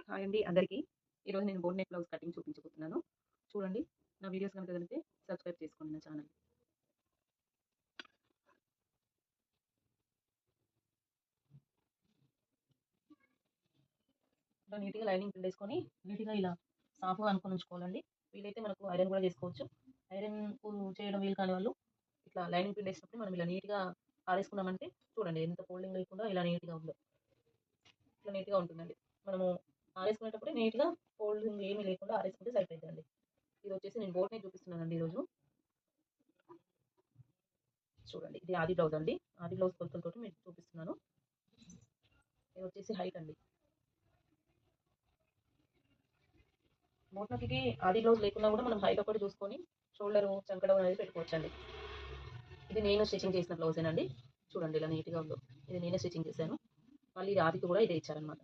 Hi అండి అందరికీ. ఈరోజు నేను బోట్ నెక్ బ్లౌజ్ కటింగ్ చూపించబోతున్నాను. చూడండి. నా వీడియోస్ కనుక నచ్చితే సబ్స్క్రైబ్ చేసుకోండి నా ఛానల్. ఇలా నీట్‌గా లైనింగ్ పిండేసుకొని నీట్‌గా ఇలా సాఫ్‌గా అనుకొని ఉంచుకోవాలండి. వీలైతే మనకు ఐరన్ కూడా చేసుకోవచ్చు. ఐరన్ చేయడం వీలు కాని వాళ్ళు ఇట్లా లైనింగ్ పిండేసినప్పుడు మనం ఇలా నీట్‌గా ఆరేసుకున్నామంటే చూడండి ఎంత ఫోల్డింగ్ లేకుండా ఇలా నీట్‌గా ఉందో. ఇట్లా నీట్‌గా ఉంటుందండి. మనము ఆరేసుకునేటప్పుడే నీట్‌గా ఫోల్డింగ్ ఏమీ లేకుండా ఆరేసుకుంటే సరిపోయిద్దండి. ఇది వచ్చేసి నేను బోట్ నెక్ చూపిస్తున్నానండి ఈరోజు. చూడండి. ఇది ఆది బ్లౌజ్ అండి. ఆది బ్లౌజ్ కొలతలతోటి మీకు చూపిస్తున్నాను. ఇది వచ్చేసి హైట్ అండి. బోట్ నెక్‌కి ఆది బ్లౌజ్ లేకున్నా కూడా మనం హైట్ ఒకటి చూసుకొని షోల్డర్ చంకడం అనేది పెట్టుకోవచ్చండి. ఇది నేను స్టిచ్చింగ్ చేసిన బ్లౌజేనండి. చూడండి ఇలా నీట్‌గా ఉందో. ఇది నేనే స్టిచ్చింగ్ చేశాను. మళ్ళీ ఇది ఆదికి కూడా ఇదే ఇచ్చారనమాట.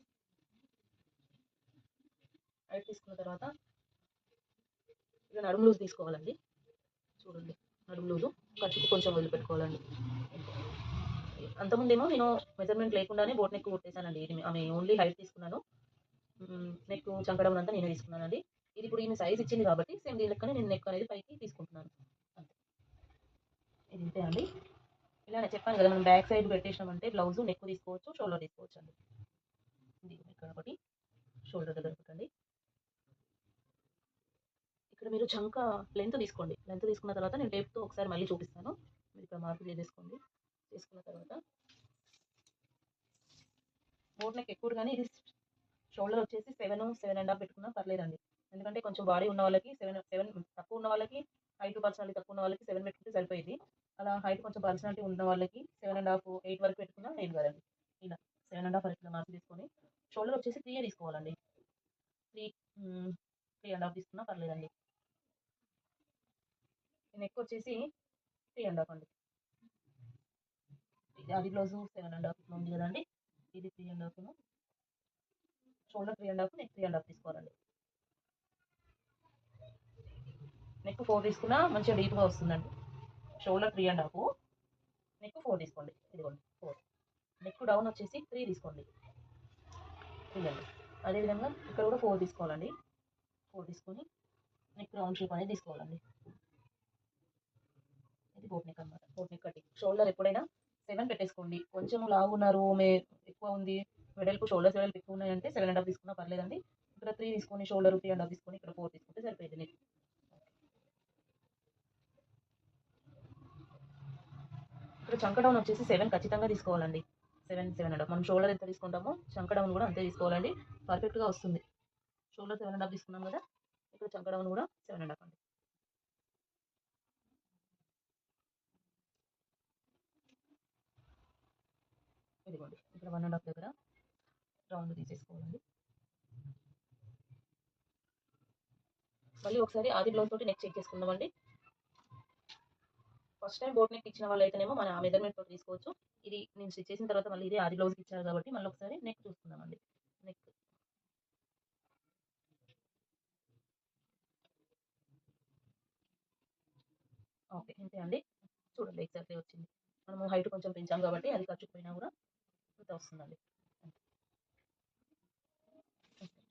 హైట్ తీసుకున్న తర్వాత ఇలా నడుము లూజ్ తీసుకోవాలండి. చూడండి నడుము లూజు ఖర్చుకు కొంచెం వదిలిపెట్టుకోవాలండి. అంతకుముందేమో నేను మెజర్మెంట్ లేకుండానే బోట్ నెక్ కుట్టేసానండి. ఇది ఆమె ఓన్లీ హైట్ తీసుకున్నాను. నెక్ చంకడం అంతా నేనే తీసుకున్నానండి. ఇది ఇప్పుడు ఈమె సైజ్ ఇచ్చింది కాబట్టి సేమ్ దీని లెక్కనే నేను నెక్ అనేది పైకి తీసుకుంటున్నాను. అంతే. ఇది ఇంతే అండి. ఇలా నేను చెప్పాను కదా మనం బ్యాక్ సైడ్ పెట్టేసినామంటే బ్లౌజ్ నెక్ తీసుకోవచ్చు, షోల్డర్ తీసుకోవచ్చు అండి. ఇది ఇక్కడ ఒకటి షోల్డర్ దగ్గర ఒకటండి. ఇక్కడ మీరు చంక లెంత్ తీసుకోండి. లెంత్ తీసుకున్న తర్వాత నేను టేప్‌తో ఒకసారి మళ్ళీ చూపిస్తాను. మీరు ఇక్కడ మార్పు చేసేసుకోండి. చేసుకున్న తర్వాత బోట్ నెక్ ఎక్కువ కానీ ఇది షోల్డర్ వచ్చేసి 7, 7½ పెట్టుకున్నా పర్లేదండి. ఎందుకంటే కొంచెం బాడీ ఉన్న వాళ్ళకి 7 తక్కువ ఉన్న వాళ్ళకి హైట్ పర్సనాలిటీ తక్కువ ఉన్న వాళ్ళకి 7 పెట్టుకుంటే సరిపోయింది. అలా హైట్ కొంచెం పర్సనాలిటీ ఉన్న వాళ్ళకి 7½ 8 వరకు పెట్టుకున్నా ఏం కాదండి. ఇలా 7½ ఇట్లా మార్క్ తీసుకొని షోల్డర్ వచ్చేసి 3 తీసుకోవాలండి. 3 3½ తీసుకున్నా పర్లేదండి. నెక్ వచ్చేసి 3½ అండి. ఇది అది బ్లౌజ్ 7½ ఉంది కదండి. ఇది 3½ షోల్డర్ 3½ నెక్ 3½ తీసుకోవాలండి. నెక్ 4 తీసుకున్నా మంచిగా డీప్‌గా వస్తుందండి. షోల్డర్ 3½ నెక్ 4 తీసుకోండి. ఇదిగోండి 4. నెక్ డౌన్ వచ్చేసి 3 తీసుకోండి. 3 అండి. అదేవిధంగా ఇక్కడ కూడా 4 తీసుకోవాలండి. 4 తీసుకొని నెక్ రౌండ్ షేప్ అనేది తీసుకోవాలండి. ఇది బోట్ నెక్ అనమాట. Boat neck cutting. షోల్డర్ ఎప్పుడైనా 7 పెట్టేసుకోండి. కొంచెం లావు ఉన్నారు, ఎక్కువ ఉంది, వెడల్పు షోల్డర్స్ వెడల్పు ఎక్కువ ఉన్నాయంటే 7½ తీసుకున్నా పర్లేదండి. ఇక్కడ 3 తీసుకొని షోల్డర్ 3½ తీసుకొని ఇక్కడ 4 తీసుకుంటే సరిపోయింది నెక్. ఇక్కడ చంక డౌన్ వచ్చేసి 7 ఖచ్చితంగా తీసుకోవాలండి. 7, 7½ మనం షోల్డర్ ఎంత తీసుకుంటామో చంక డౌన్ కూడా అంతే తీసుకోవాలండి. పర్ఫెక్ట్‌గా వస్తుంది. షోల్డర్ 7½ తీసుకున్నాం కదా, ఇక్కడ చంక డౌన్ కూడా 7½ అండి. ఇదిగోండి ఇక్కడ 1½ దగ్గర రౌండ్ తీసేసుకోవాలండి. మళ్ళీ ఒకసారి ఆది బ్లౌజ్ తోటి నెక్ చెక్ చేసుకుందామండి. ఫస్ట్ టైం బోట్ నెక్ ఇచ్చిన వాళ్ళైతేనేమో మన మెజర్మెంట్ తోటి తీసుకోవచ్చు. ఇది నేను స్టిచ్ చేసిన తర్వాత మళ్ళీ ఇదే ఆది బ్లౌజ్కి ఇచ్చారు కాబట్టి మళ్ళీ ఒకసారి నెక్ చూసుకుందామండి. నెక్ ఓకే ఇంతే అండి. చూడండి ఎగ్జాక్ట్లీ వచ్చింది. మనము హైట్ కొంచెం పెంచాం కాబట్టి అది ఖర్చుకుపోయినా కూడా ఇంత వస్తుందండి.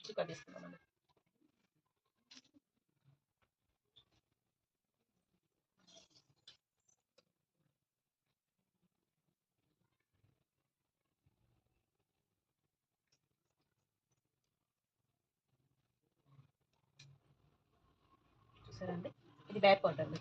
ఇది కట్ చేసుకుందామండి. చూసారండి ఇది బ్యాక్ పార్ట్ అండి.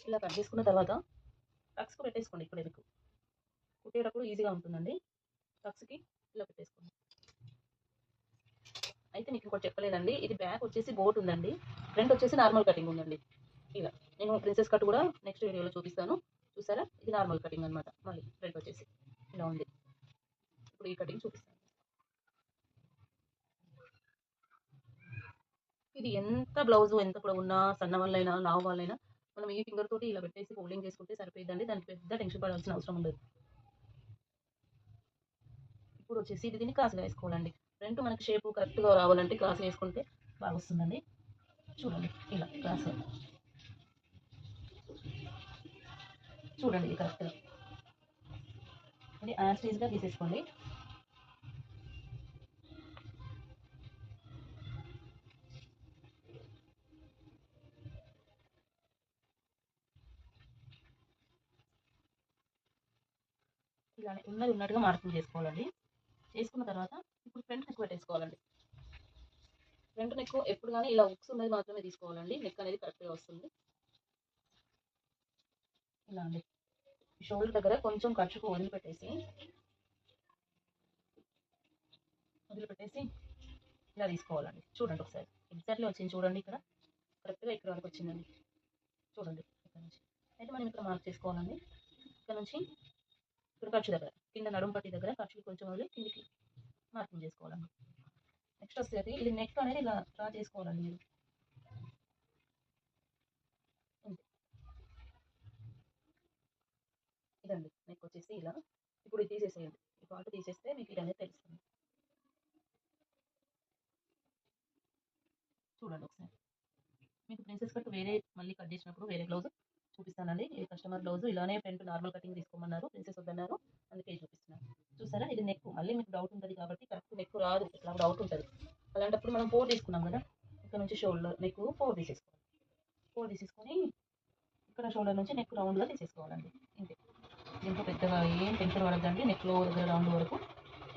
ఇలా కట్ చేసుకున్న తర్వాత టక్స్‌కు పెట్టేసుకోండి. ఇక్కడ మీకు కుట్టేటప్పుడు ఈజీగా ఉంటుందండి. టక్స్‌కి ఇలా పెట్టేసుకోండి. అయితే మీకు ఇంకోటి చెప్పలేదండి. ఇది బ్యాక్ వచ్చేసి బోట్ ఉందండి. ఫ్రంట్ వచ్చేసి నార్మల్ కటింగ్ ఉందండి. ఇలా నేను ప్రిన్సెస్ కట్ కూడా నెక్స్ట్ వీడియోలో చూపిస్తాను. చూసారా ఇది నార్మల్ కటింగ్ అనమాట. మళ్ళీ ఫ్రంట్ వచ్చేసి ఇలా ఉంది. ఇప్పుడు ఈ కటింగ్ చూపిస్తాను. ఇది ఎంత బ్లౌజ్ ఎంత కూడా ఉన్నా సన్న వాళ్ళైనా లావు వాళ్ళైనా మనం ఈ ఫింగర్ తోటి ఇలా పెట్టేసి ఫోల్డింగ్ చేసుకుంటే సరిపోయిందండి. దానికి పెద్ద టెన్షన్ పడాల్సిన అవసరం ఉండదు. ఇప్పుడు వచ్చేసి ఇది దీన్ని క్రాస్‌గా వేసుకోవాలండి. ఫ్రంట్ మనకి షేప్ కరెక్ట్‌గా రావాలంటే క్రాస్ వేసుకుంటే బాగా వస్తుందండి. చూడండి ఇలా క్రాస్గా చూడండి, ఇది కరెక్ట్గా ఇది యాస్టీజ్గా తీసేసుకోండి. ఇలానే ఉన్నది ఉన్నట్టుగా మార్కింగ్ చేసుకోవాలండి. చేసుకున్న తర్వాత ఇప్పుడు ఫ్రంట్ నెక్ పెట్టేసుకోవాలండి. ఫ్రంట్ నెక్ ఎప్పుడు కానీ ఇలా ఉక్స్ ఉన్నది మాత్రమే తీసుకోవాలండి. నెక్ అనేది కరెక్ట్గా వస్తుంది. ఇలా అండి, షోల్డర్ దగ్గర కొంచెం ఖర్చుకు వదిలిపెట్టేసి ఇలా తీసుకోవాలండి. చూడండి ఒకసారి ఎగ్జాక్ట్లీ వచ్చింది చూడండి, ఇక్కడ కరెక్ట్గా ఇక్కడ వరకు వచ్చిందండి. చూడండి ఇక్కడ నుంచి అయితే మనం ఇక్కడ మార్క్ చేసుకోవాలండి. ఇక్కడ నుంచి ఇక్కడ ఖర్చు దగ్గర కింద నడుము పట్టి దగ్గర ఖర్చులు కొంచెం వదిలి కిందికి మార్కింగ్ చేసుకోవాలండి. నెక్స్ట్ వస్తుంది ఇది నెక్ అనేది ఇలా డ్రా చేసుకోవాలండి మీరు. ఇదండి నెక్ వచ్చేసి ఇలా. ఇప్పుడు ఇది తీసేసేయండి, ఈ పార్ట్ తీసేస్తే మీకు ఇది అనేది తెలుస్తుంది. చూడండి ఒకసారి మీకు ప్రిన్సెస్ కట్ వేరే మళ్ళీ కట్ చేసినప్పుడు వేరే బ్లౌజ్ చూపిస్తానండి. ఇది కస్టమర్ బ్లౌజ్ ఇలానే ఫ్రంట్ నార్మల్ కటింగ్ తీసుకోమన్నారు, ప్రిన్సెస్ వద్దన్నారు, అందుకే చూపిస్తున్నాను. చూసారా, ఇది నెక్. మళ్ళీ మీకు డౌట్ ఉంటుంది కాబట్టి కరెక్ట్ నెక్ రాదు, ఇట్లా డౌట్ ఉంటుంది. అలాంటప్పుడు మనం 4 తీసుకున్నాం కదా, ఇక్కడ నుంచి షోల్డర్ నెక్ 4 తీసేసుకోవాలి. 4 తీసేసుకొని ఇక్కడ షోల్డర్ నుంచి నెక్ రౌండ్గా తీసేసుకోవాలండి. ఇంతే, దీంట్లో పెద్దగా ఏం టెన్షన్ పడద్దండి. నెక్లో దగ్గర రౌండ్ వరకు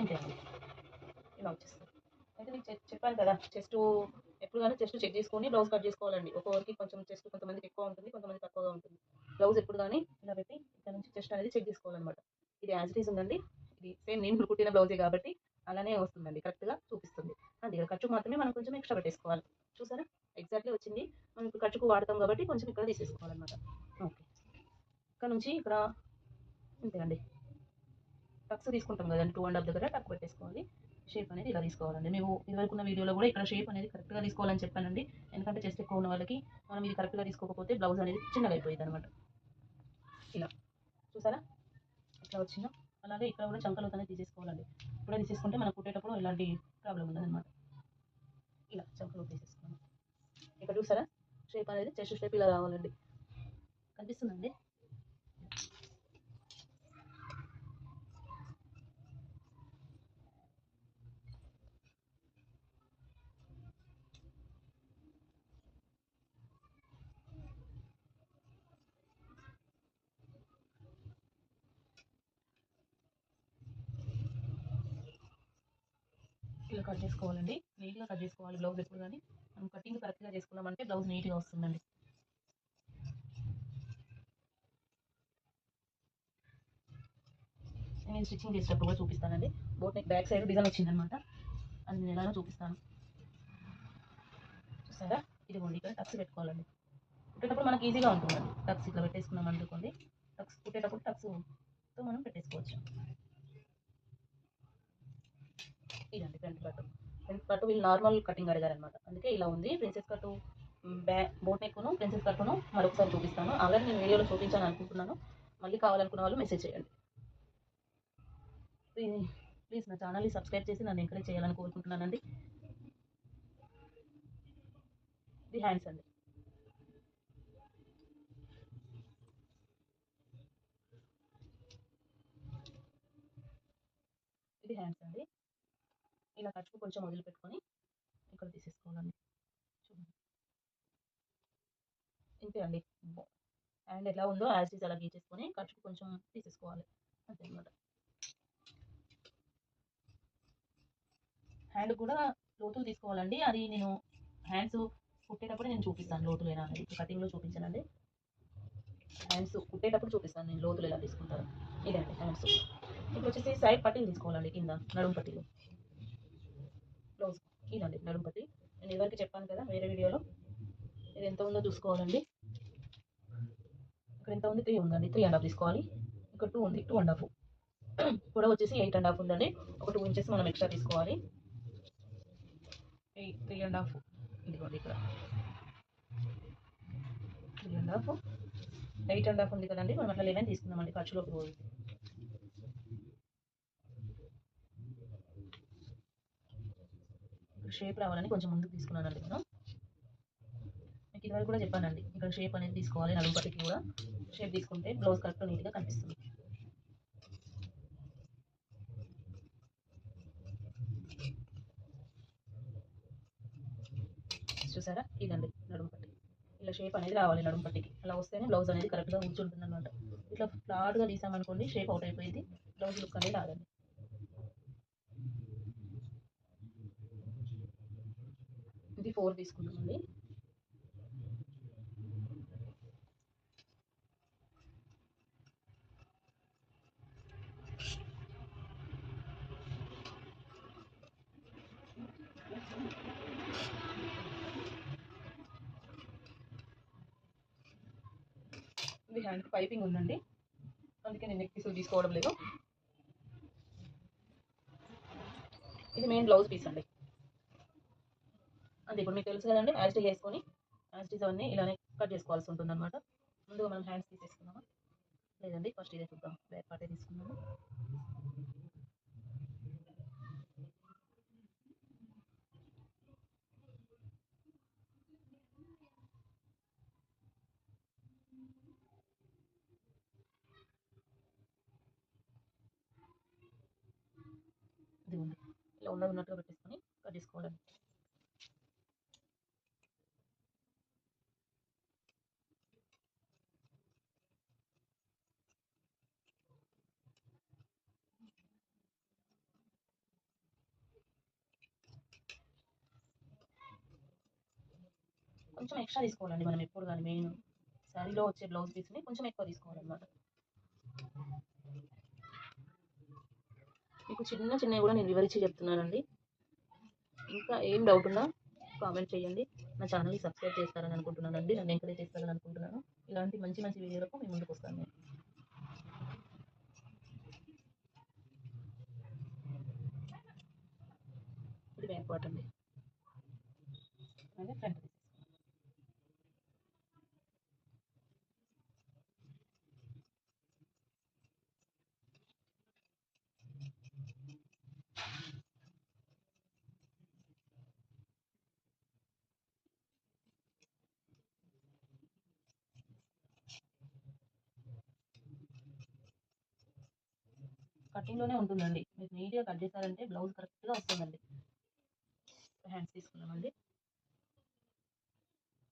ఇంతే అండి, ఇలా వచ్చేస్తుంది. అయితే మీకు చెప్పాను కదా, చెస్ట్ ఎప్పుడు కానీ చెస్ట్ చెక్ చేసుకొని బ్లౌజ్ కట్ చేసుకోవాలండి. ఒక్కొక్కరికి కొంచెం చెస్ట్ కొంతమందికి ఎక్కువ ఉంటుంది, కొంతమంది తక్కువగా ఉంటుంది. బ్లౌజ్ ఎప్పుడు కానీ ఇలా పెట్టి ఇక్కడ నుంచి చెస్ట్ అనేది చెక్ చేసుకోవాలన్నమాట. ఇది యాజ్ ఇట్ ఈస్ ఉందండి, ఇది సేమ్ నేను కుట్టిన బ్లౌజే కాబట్టి అలానే వస్తుందండి, కరెక్ట్గా చూపిస్తుంది. అంతే, ఇక్కడ ఖర్చు మాత్రమే మనం కొంచెం ఎక్స్ట్రా పెట్టేసుకోవాలి. చూసారా, ఎగ్జాక్ట్లీ వచ్చింది. మనం ఇప్పుడు ఖర్చుకు వాడతాం కాబట్టి కొంచెం ఇక్కడ తీసేసుకోవాలన్నమాట. ఓకే, ఇక్కడ నుంచి ఇక్కడ అంతే అండి. టక్స్ తీసుకుంటాం కదండి, 2.5 దగ్గర టక్ పెట్టేసుకోవాలి. షేప్ అనేది ఇలా తీసుకోవాలండి. మేము ఇదివరకు ఉన్న వీడియోలో కూడా ఇక్కడ షేప్ అనేది కరెక్ట్గా తీసుకోవాలని చెప్పానండి. ఎందుకంటే చెస్ట్ ఎక్కువ ఉన్న వాళ్ళకి మనం ఇది కరెక్ట్గా తీసుకోకపోతే బ్లౌజ్ అనేది చిన్నగా అయిపోయింది అనమాట. ఇలా చూసారా ఇట్లా వచ్చిందో, అలాగే ఇక్కడ కూడా చంకలు అనేది తీసేసుకోవాలండి. ఇప్పుడే తీసేసుకుంటే మనం కుట్టేటప్పుడు ఎలాంటి ప్రాబ్లం ఉండదన్నమాట. ఇలా చంకలు తీసేసుకోవాలి. ఇక్కడ చూసారా, షేప్ అనేది చెస్ట్ షేప్ ఇలా రావాలండి. కనిపిస్తుందండి. ఇలా కట్ చేసుకోవాలండి, నీట్గా కట్ చేసుకోవాలి బ్లౌజ్. ఎప్పుడు కానీ మనం కటింగ్ కరెక్ట్గా చేసుకున్నామంటే బ్లౌజ్ నీట్గా వస్తుందండి. నేను స్టిచ్చింగ్ చేసేటప్పుడు కూడా చూపిస్తానండి. Boat neck back side design వచ్చిందనమాట, అది నేను ఎలానో చూపిస్తాను. చూసారా, ఇదిగోండి ఇక్కడ టక్స్ పెట్టుకోవాలండి. కుట్టేటప్పుడు మనకి ఈజీగా ఉంటుందండి. టక్స్ ఇట్లా పెట్టేసుకున్నాం అనుకోండి, టక్స్ కుట్టేటప్పుడు టక్స్తో మనం పెట్టేసుకోవచ్చు. ఇదండి ఫ్రంట్ కట్. ఫ్రంట్ కట్ వీళ్ళు నార్మల్ కటింగ్ అడిగారనమాట, అందుకే ఇలా ఉంది. ప్రిన్సెస్ కట్ బోట్ నెక్ను ప్రిన్సెస్ కట్ను మరొకసారి చూపిస్తాను. ఆల్రెడీ నేను వీడియోలో చూపించాను అనుకుంటున్నాను. మళ్ళీ కావాలనుకున్న వాళ్ళు మెసేజ్ చేయండి. ప్లీజ్ నా ఛానల్ని సబ్స్క్రైబ్ చేసి నన్ను ఎంకరేజ్ చేయాలని కోరుకుంటున్నానండి. ఇది హ్యాండ్స్ అండి. ఇది హ్యాండ్స్ అండి. ఇలా ఖర్చుకు కొంచెం వదిలిపెట్టుకొని ఇక్కడ తీసేసుకోవాలండి. చూడండి, ఇంతే అండి. హ్యాండ్ ఎలా ఉందో యాజ్ ఇస్ అలా గీచేసుకొని ఖర్చుకు కొంచెం తీసేసుకోవాలి, అంతే అనమాట. హ్యాండ్ కూడా లోతులు తీసుకోవాలండి. అది నేను హ్యాండ్స్ కుట్టేటప్పుడు నేను చూపిస్తాను లోతులు ఎలా అనేది, కటింగ్లో చూపించానండి. హ్యాండ్స్ కుట్టేటప్పుడు చూపిస్తాను నేను లోతులు ఎలా తీసుకుంటాను. ఇదండి హ్యాండ్స్. ఇప్పుడు వచ్చేసి సైడ్ పట్టీలు తీసుకోవాలండి, కింద నడుము పట్టీలు బ్లౌజ్. ఇదండి నడుము పట్టి. నేను ఇదివరకు చెప్పాను కదా వేరే వీడియోలో, ఇది ఎంత ఉందో చూసుకోవాలండి. ఇక్కడ ఎంత ఉంది, 3 ఉందండి, 3.5 తీసుకోవాలి. ఇక్కడ 2 ఉంది, 2.5. కూడా వచ్చేసి 8.5 ఉందండి. ఒక 2 ఇంచెస్ మనం ఎక్స్ట్రా తీసుకోవాలి. 3.5 ఇదిగోండి ఇక్కడ 3.5, 8.5 ఉంది కదండి. మనం అట్లా 11 తీసుకుందామండి ఖర్చులోకి పోయి. షేప్ రావాలని కొంచెం ముందుకు తీసుకున్నానండి నేను. మీకు ఇదివరకు కూడా చెప్పానండి, ఇక్కడ షేప్ అనేది తీసుకోవాలి. నడుము పట్టికి కూడా షేప్ తీసుకుంటే బ్లౌజ్ కరెక్ట్ నీట్గా కనిపిస్తుంది. చూసారా, ఇదండి నడుము పట్టి. ఇలా షేప్ అనేది రావాలి నడుము పట్టికి. అలా వస్తేనే బ్లౌజ్ అనేది కరెక్ట్గా కూర్చుంటుంది అనమాట. ఇట్లా ఫ్లాట్గా తీసామనుకోండి షేప్ అవుట్ అయిపోయింది, బ్లౌజ్ లుక్ అనేది రాదండి. ఇది 4 తీసుకుంటామండి. ఇది హ్యాండ్ పైపింగ్ ఉందండి, అందుకే నేను నెక్ పీసులు తీసుకోవడం లేదు. ఇది మెయిన్ బ్లౌజ్ పీస్ అండి. అంటే ఇప్పుడు మీకు తెలుసు కదండి, యాస్టీ వేసుకొని యాస్టీస్ అవన్నీ ఇలానే కట్ చేసుకోవాల్సి ఉంటుంది అనమాట. ముందుగా మనం హ్యాండ్స్ తీసేసుకున్నామా, లేదండి ఫస్ట్ ఇదే చూద్దాం. బ్యాక్ పార్టే తీసుకున్నాము. ఇది ఉంది, ఇలా ఉన్నట్టుగా పెట్టేసుకొని కట్ చేసుకోవాలండి. కొంచెం ఎక్స్ట్రా తీసుకోవాలండి మనం ఎప్పుడు కానీ. మెయిన్ శారీలో వచ్చే బ్లౌజ్ పీస్ని కొంచెం ఎక్కువ తీసుకోవాలన్నమాట. మీకు చిన్నవి కూడా నేను వివరించి చెప్తున్నానండి. ఇంకా ఏం డౌట్ ఉన్నా కామెంట్ చేయండి. నా ఛానల్ని సబ్స్క్రైబ్ చేస్తారని అనుకుంటున్నానండి, నన్ను ఎంకరేజ్ చేస్తారని అనుకుంటున్నాను. ఇలాంటి మంచి మంచి వీడియోలకు మీ ముందుకు వస్తాను నేను. ఇది బ్యాక్ పార్ట్ అండి, అదే ఫ్రంట్. కటింగ్లోనే ఉంటుందండి, మీరు నీట్గా కట్ చేశారంటే బ్లౌజ్ కరెక్ట్గా వస్తుందండి. హ్యాండ్స్ తీసుకున్నామండి.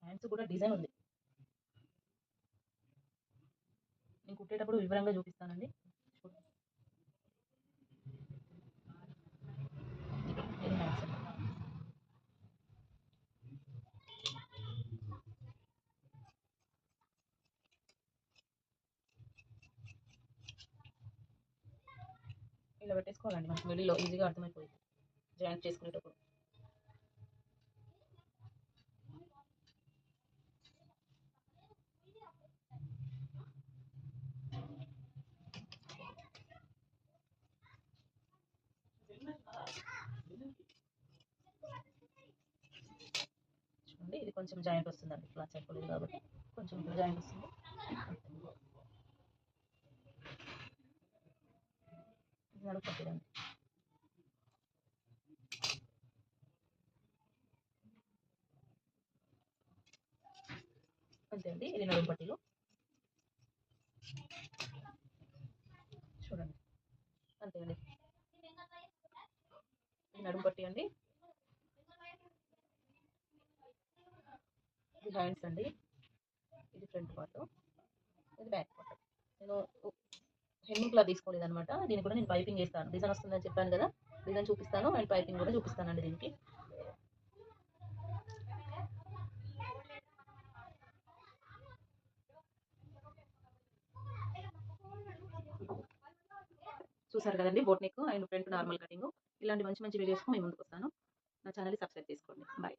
హ్యాండ్స్ కూడా డిజైన్ ఉంది, నేను కుట్టేటప్పుడు వివరంగా చూపిస్తానండి. ఇది హ్యాండ్స్ అండి. ఇలా పెట్టేసుకోవాలండి, మనకి మిడిల్లో ఈజీగా అర్థమైపోయింది జాయింట్ చేసుకునేటప్పుడు. చూడండి, ఇది కొంచెం జాయింట్ వస్తుందండి, క్లాత్ చెప్పలేదు కాబట్టి కొంచెం ఇక్కడ జాయింట్ వస్తుంది. నడుపు పట్టిదండి. అంతే అండి, ఇది నడుము పట్టిలో. చూడండి, అంతే అండి, ఇది నడుము పట్టి అండి. ఇది హ్యాండ్స్ అండి, ఇది ఫ్రంట్ పార్ట్, ఇది బ్యాక్ పార్ట్. నేను హెమ్మింగ్ క్లాత్ తీసుకోలేదు అనమాట, దీనికి కూడా నేను పైపింగ్ చేస్తాను. డిజైన్ వస్తుందని చెప్పాను కదా, డిజైన్ చూపిస్తాను అండ్ పైపింగ్ కూడా చూపిస్తానండి దీనికి. చూసారు కదండి, boat neck and front normal cutting. ఇలాంటి మంచి మంచి వీడియోస్కి మేము ముందుకు వస్తాను. నా ఛానల్ని సబ్స్క్రైబ్ చేసుకోండి. బాయ్.